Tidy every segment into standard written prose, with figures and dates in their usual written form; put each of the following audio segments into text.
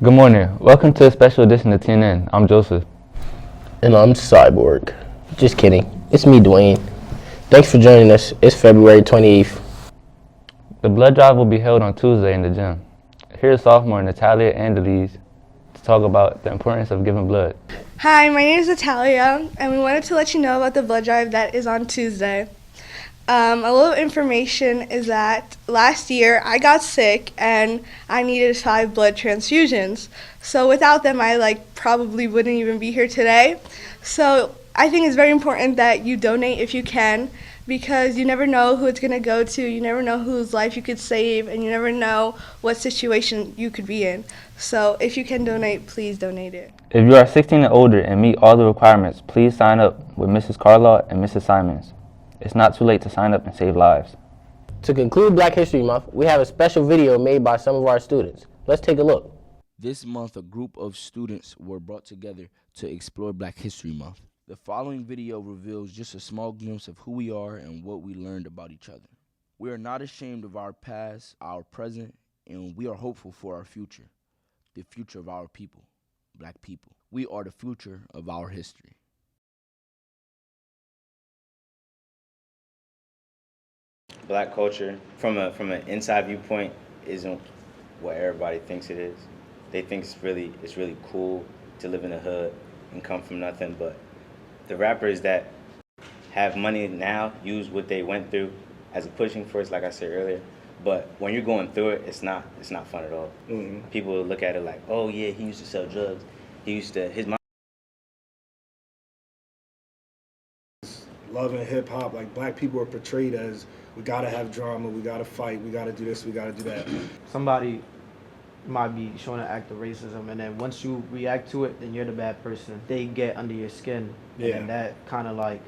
Good morning. Welcome to a special edition of TNN. I'm Joseph. And I'm Cyborg. Just kidding. It's me, Dwayne. Thanks for joining us. It's February 28th. The blood drive will be held on Tuesday in the gym. Here's sophomore Natalia Andelise to talk about the importance of giving blood. Hi, my name is Natalia, and we wanted to let you know about the blood drive that is on Tuesday. A little information is that last year I got sick and I needed 5 blood transfusions. So without them, I probably wouldn't even be here today. So I think it's very important that you donate if you can, because you never know who it's going to go to, you never know whose life you could save, and you never know what situation you could be in. So if you can donate, please donate it. If you are 16 and older and meet all the requirements, please sign up with Mrs. Carlaw and Mrs. Simons. It's not too late to sign up and save lives. To conclude Black History Month, we have a special video made by some of our students. Let's take a look. This month, a group of students were brought together to explore Black History Month. The following video reveals just a small glimpse of who we are and what we learned about each other. We are not ashamed of our past, our present, and we are hopeful for our future, the future of our people, Black people. We are the future of our history. Black culture, from an inside viewpoint, isn't what everybody thinks it is. They think it's really cool to live in the hood and come from nothing. But the rappers that have money now use what they went through as a pushing force, like I said earlier. But when you're going through it, it's not fun at all. Mm-hmm. People look at it like, oh yeah, he used to sell drugs. His mom. Love and hip hop, like Black people are portrayed as we gotta have drama, we gotta fight, we gotta do this, we gotta do that. Somebody might be showing an act of racism, and then once you react to it, then you're the bad person. They get under your skin, Yeah. and that kind of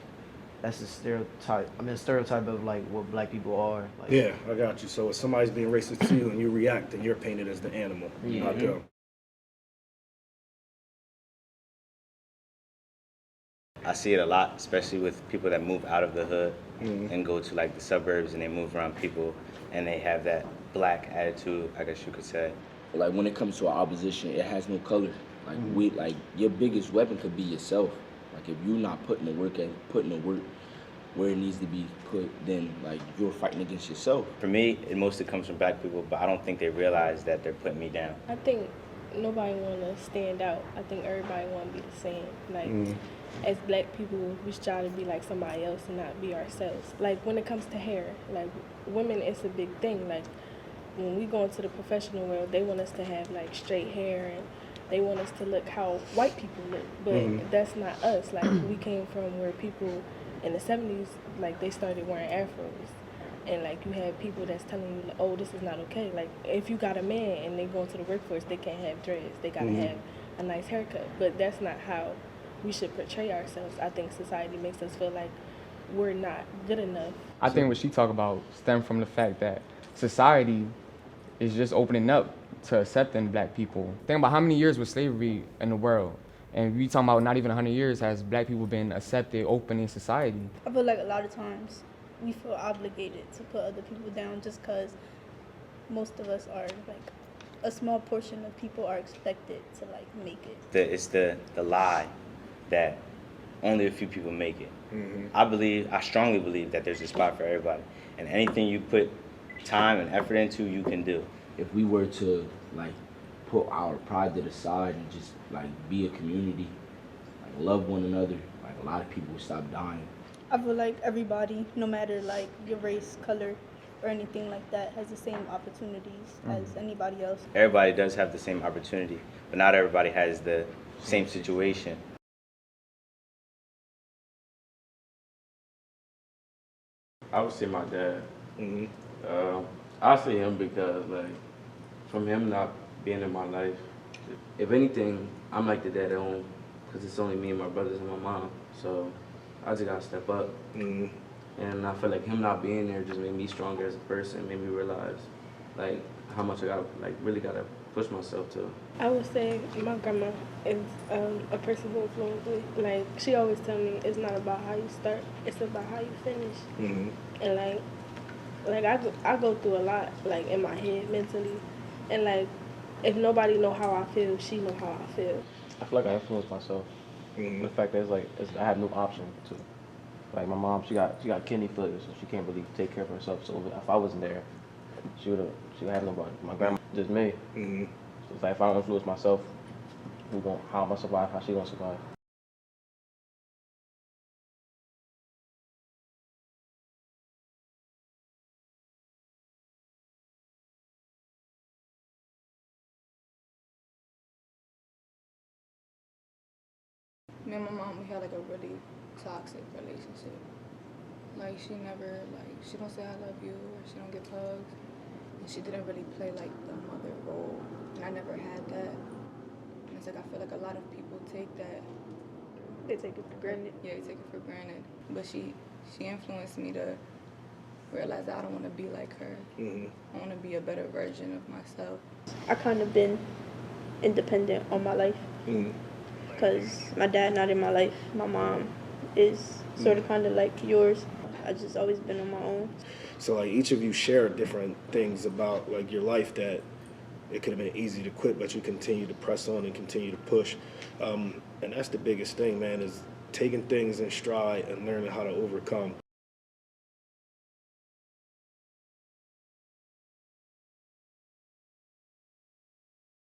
that's a stereotype. I mean, a stereotype of what Black people are. Yeah, I got you. So if somebody's being racist to you and you react, then you're painted as the animal, not them. I see it a lot, especially with people that move out of the hood and go to the suburbs, and they move around people and they have that black attitude, I guess you could say. Like when it comes to our opposition, it has no color. Your biggest weapon could be yourself. Like if you're not putting the work where it needs to be put, then you're fighting against yourself. For me, it mostly comes from Black people, but I don't think they realize that they're putting me down. I think nobody want to stand out. I think everybody want to be the same. As Black people, we try to be like somebody else and not be ourselves. Like when it comes to hair, women, it's a big thing. Like when we go into the professional world, they want us to have straight hair, and they want us to look how white people look. But that's not us. We came from where people in the 70s, they started wearing afros. And you have people that's telling you, oh, this is not okay. If you got a man and they go into the workforce, they can't have dreads. They gotta have a nice haircut. But that's not how we should portray ourselves. I think society makes us feel like we're not good enough. I think what she talk about stem from the fact that society is just opening up to accepting Black people. Think about how many years was slavery in the world. And we talking about not even 100 years has Black people been accepted, open in society. I feel like a lot of times we feel obligated to put other people down just because most of us are a small portion of people are expected to make it. It's the lie that only a few people make it. I strongly believe that there's a spot for everybody, and anything you put time and effort into, you can do. If we were to put our pride to the side and just be a community, love one another, a lot of people would stop dying. I feel like everybody, no matter your race, color, or anything like that, has the same opportunities as anybody else. Everybody does have the same opportunity, but not everybody has the same situation. I would say my dad. I say him because from him not being in my life, if anything, I'm like the dad at home because it's only me and my brothers and my mom. So I just gotta step up. And I feel like him not being there just made me stronger as a person, made me realize how much I gotta really gotta push myself to. I would say my grandma is a person who influenced me. She always tell me it's not about how you start, it's about how you finish. And I go through a lot in my head mentally, and if nobody know how I feel, she know how I feel. I feel like I influenced myself. The fact that I have no option to. Like my mom, she got kidney failure, so she can't really take care of herself. So if I wasn't there, she would have nobody. My grandma, just me. So it's like if I don't influence myself, how am I survive? How she gonna survive? Me and my mom, we had like a really toxic relationship. Like she never, she don't say I love you or she don't give hugs. And she didn't really play like the mother role. And I never had that. And it's like I feel like a lot of people take that. They take it for granted. Yeah, they take it for granted. But she influenced me to realize that I don't want to be like her. I want to be a better version of myself. I kind of been independent all my life. Because my dad not in my life. My mom is sort of kind of like yours. I just always been on my own. So like each of you share different things about like your life that it could have been easy to quit, but you continue to press on and continue to push. And that's the biggest thing, man, is taking things in stride and learning how to overcome.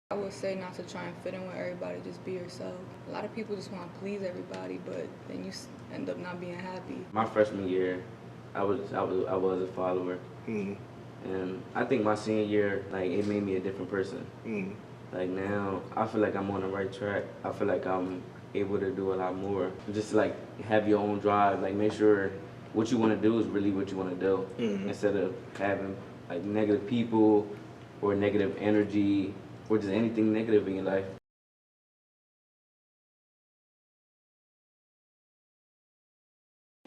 I would say not to try and fit in with everybody, just be yourself. A lot of people just want to please everybody, but then you end up not being happy. My freshman year, I was a follower, and I think my senior year, like it made me a different person. Like now, I feel like I'm on the right track. I feel like I'm able to do a lot more. Just like have your own drive. Like make sure what you want to do is really what you want to do, instead of having like negative people or negative energy or just anything negative in your life.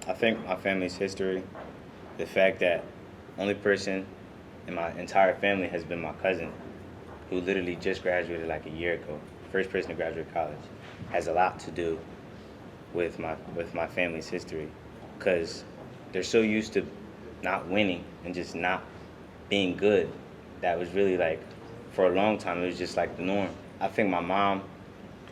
I think my family's history, the fact that only person in my entire family has been my cousin, who literally just graduated like a year ago, first person to graduate college, has a lot to do with my family's history, because they're so used to not winning and just not being good. That was really like, for a long time, it was just like the norm. I think my mom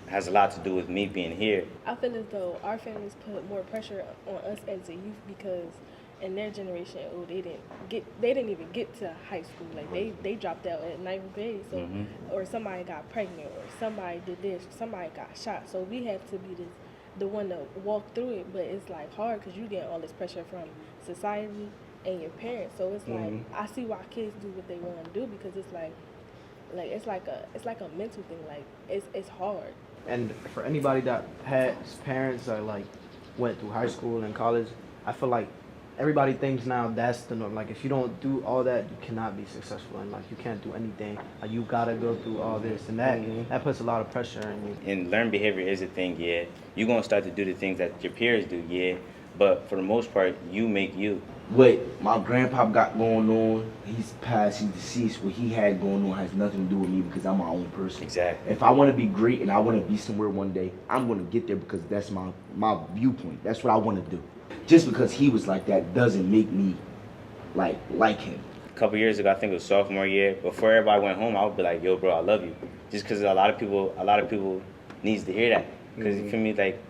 has a lot to do with me being here. I feel as though our families put more pressure on us as a youth because in their generation, they didn't even get to high school. Like they dropped out at 9th grade, so or somebody got pregnant, or somebody did this, or somebody got shot. So we have to be the one to walk through it. But it's like hard because you get all this pressure from society and your parents. So it's like I see why kids do what they want to do, because it's like it's like a mental thing. Like it's hard. And for anybody that has parents that like went through high school and college, I feel like everybody thinks now that's the norm. Like if you don't do all that, you cannot be successful, and like you can't do anything. Like you gotta go through all this and that. That puts a lot of pressure on you. And learned behavior is a thing, yeah. You're gonna start to do the things that your peers do, yeah. But for the most part, you make you. What my grandpa got going on, he's passed, he's deceased. What he had going on has nothing to do with me because I'm my own person. Exactly. If I want to be great and I want to be somewhere one day, I'm going to get there because that's my viewpoint. That's what I want to do. Just because he was like that doesn't make me like him. A couple years ago, I think it was sophomore year, before everybody went home, I would be like, yo, bro, I love you. Just because a lot of people needs to hear that. Because for me, like,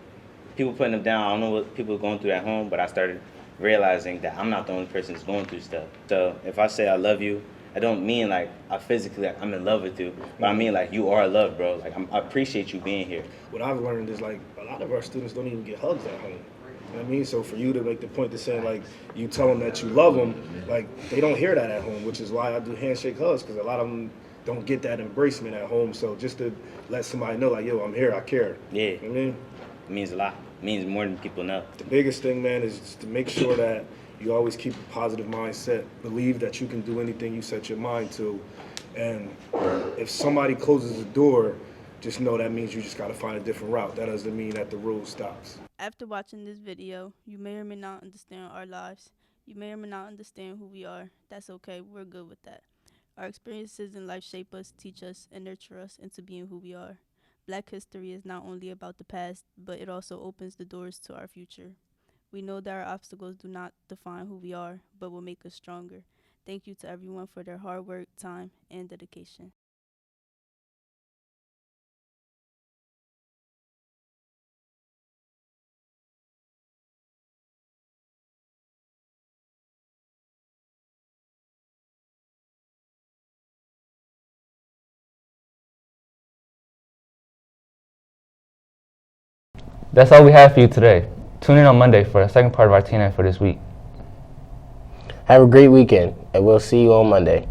people putting them down, I don't know what people are going through at home, but I started realizing that I'm not the only person that's going through stuff. So if I say I love you, I don't mean like I physically, like, I'm in love with you, but I mean like you are loved, bro. Like I appreciate you being here. What I've learned is like a lot of our students don't even get hugs at home. You know what I mean? So for you to make the point to say like you tell them that you love them, like they don't hear that at home, which is why I do handshake hugs, because a lot of them don't get that embracement at home. So just to let somebody know like, yo, I'm here, I care. Yeah. You know what I mean? It means a lot. It means more than people know. The biggest thing, man, is just to make sure that you always keep a positive mindset. Believe that you can do anything you set your mind to. And if somebody closes the door, just know that means you just got to find a different route. That doesn't mean that the road stops. After watching this video, you may or may not understand our lives. You may or may not understand who we are. That's okay. We're good with that. Our experiences in life shape us, teach us, and nurture us into being who we are. Black history is not only about the past, but it also opens the doors to our future. We know that our obstacles do not define who we are, but will make us stronger. Thank you to everyone for their hard work, time, and dedication. That's all we have for you today. Tune in on Monday for the second part of our TNN for this week. Have a great weekend, and we'll see you on Monday.